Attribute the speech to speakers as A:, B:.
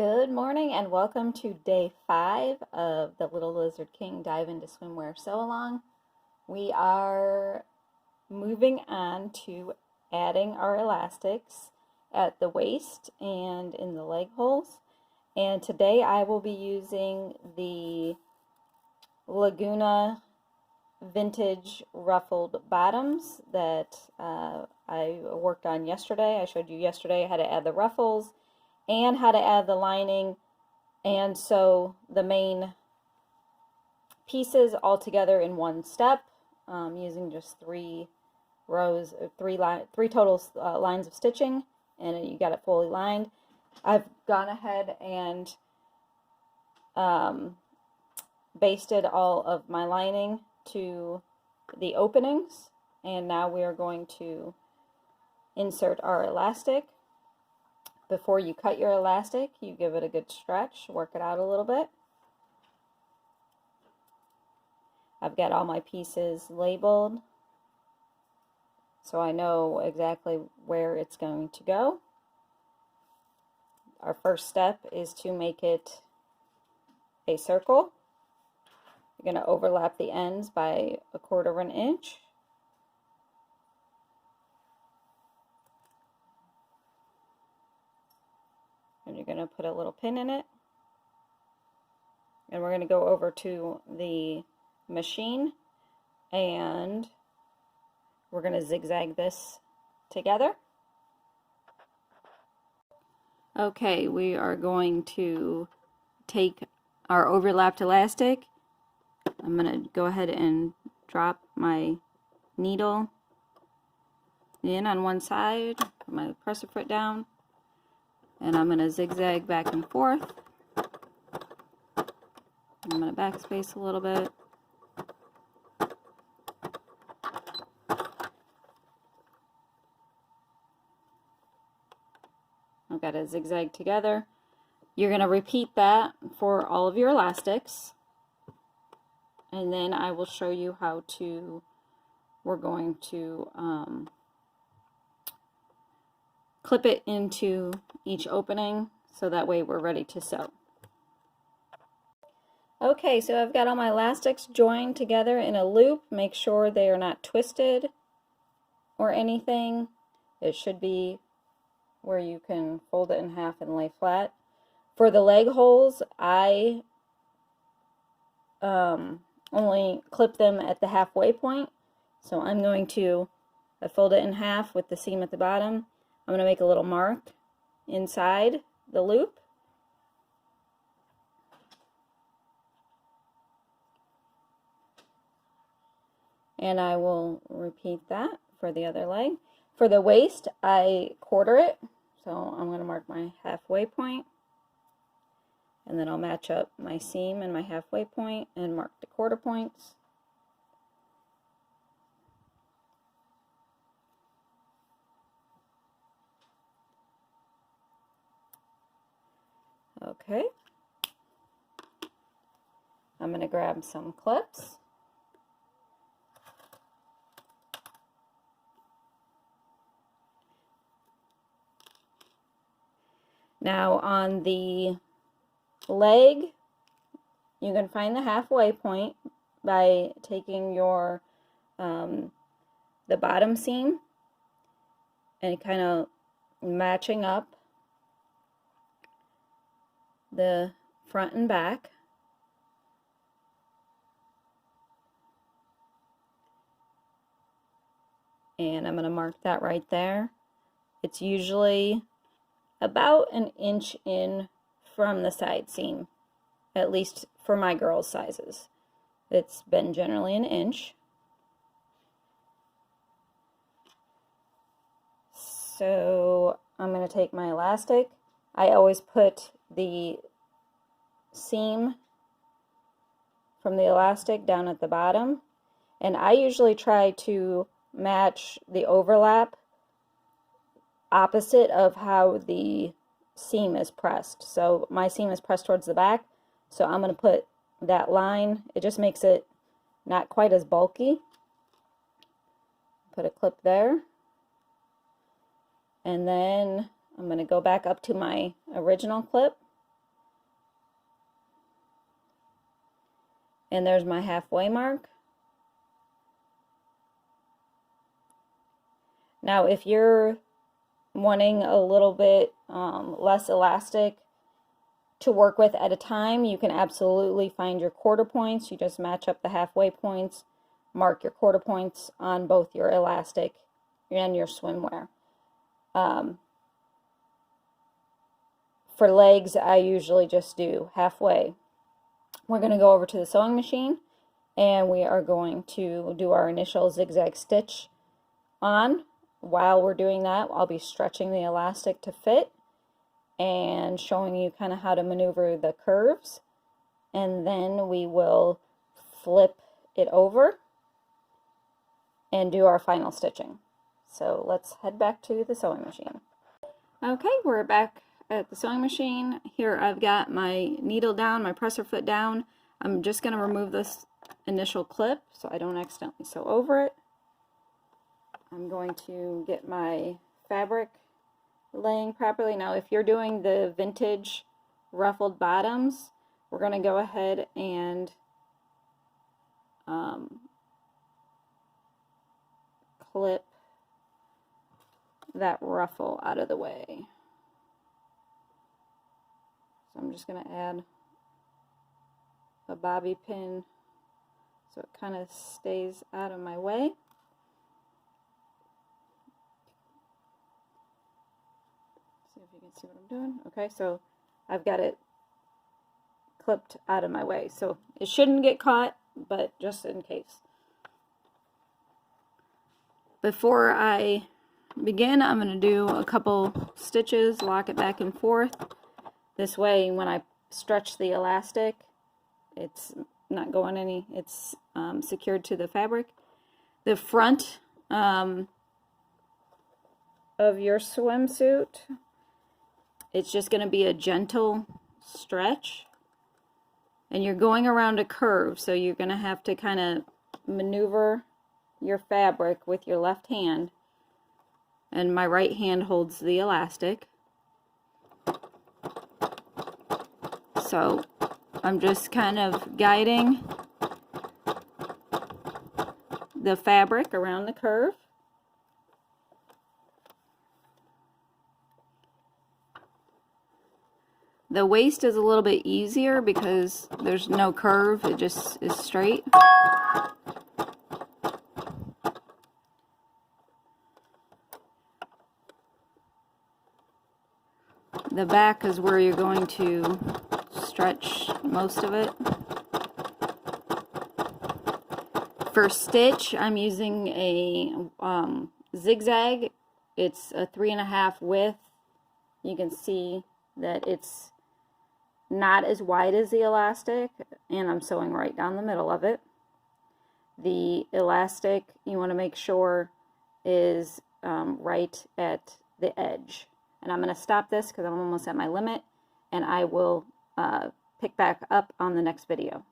A: Good morning and welcome to day 5 of the Little Lizard King Dive into Swimwear Sew Along. We are moving on to adding our elastics at the waist and in the leg holes. And today I will be using the Laguna vintage ruffled bottoms that I worked on yesterday. I showed you yesterday how to add the ruffles and how to add the lining and sew the main pieces all together in one step using just 3 rows, three total lines of stitching, and you got it fully lined. I've gone ahead and basted all of my lining to the openings, and now we are going to insert our elastic. Before you cut your elastic, you give it a good stretch, work it out a little bit. I've got all my pieces labeled, so I know exactly where it's going to go. Our first step is to make it a circle. You're going to overlap the ends by 1/4 inch. And you're going to put a little pin in it. And we're going to go over to the machine and we're going to zigzag this together. Okay, we are going to take our overlapped elastic. I'm going to go ahead and drop my needle in on one side, put my presser foot down, and I'm going to zigzag back and forth. I'm going to backspace a little bit. I've got to zigzag together. You're going to repeat that for all of your elastics, and then I will show you how to, we're going to clip it into each opening so that way we're ready to sew. Okay, so I've got all my elastics joined together in a loop. Make sure they are not twisted or anything. It should be where you can fold it in half and lay flat. For the leg holes, I only clip them at the halfway point. So I'm going to fold it in half with the seam at the bottom. I'm going to make a little mark inside the loop. And I will repeat that for the other leg. For the waist, I 1/4 it. So I'm going to mark my halfway point. And then I'll match up my seam and my halfway point and mark the 1/4 points. Okay. I'm going to grab some clips. Now on the leg, you can find the halfway point by taking your the bottom seam and kind of matching up the front and back. And I'm going to mark that right there. It's usually about 1 inch in from the side seam, at least for my girls' sizes. It's been generally 1 inch. So I'm going to take my elastic. I always put the seam from the elastic down at the bottom, and I usually try to match the overlap opposite of how the seam is pressed. So my seam is pressed towards the back, so I'm going to put that line. It just makes it not quite as bulky. Put a clip there, and then I'm going to go back up to my original clip And there's my halfway mark. Now if you're wanting a little bit less elastic to work with at a time, you can absolutely find your quarter points. You just match up the halfway points, mark your quarter points on both your elastic and your swimwear. For legs, I usually just do halfway. We're going to go over to the sewing machine and we are going to do our initial zigzag stitch on. While we're doing that, I'll be stretching the elastic to fit and showing you kind of how to maneuver the curves, and then we will flip it over and do our final stitching. So let's head back to the sewing machine. Okay, we're back at the sewing machine. Here I've got my needle down, my presser foot down. I'm just going to remove this initial clip so I don't accidentally sew over it. I'm going to get my fabric laying properly. Now if you're doing the vintage ruffled bottoms, we're going to go ahead and clip that ruffle out of the way. So I'm just going to add a bobby pin so it kind of stays out of my way. See if you can see what I'm doing. Okay, so I've got it clipped out of my way. So it shouldn't get caught, but just in case. Before I begin, I'm going to do a couple stitches, lock it back and forth. This way, when I stretch the elastic, it's not going any, it's secured to the fabric. The front of your swimsuit, it's just going to be a gentle stretch. And you're going around a curve, so you're going to have to kind of maneuver your fabric with your left hand. And my right hand holds the elastic. So I'm just kind of guiding the fabric around the curve. The waist is a little bit easier because there's no curve, it just is straight. The back is where you're going to stretch most of it. For stitch, I'm using a zigzag. It's a 3.5 width. You can see that it's not as wide as the elastic, and I'm sewing right down the middle of it. The elastic, you want to make sure is right at the edge. And I'm going to stop this because I'm almost at my limit, and I will pick back up on the next video.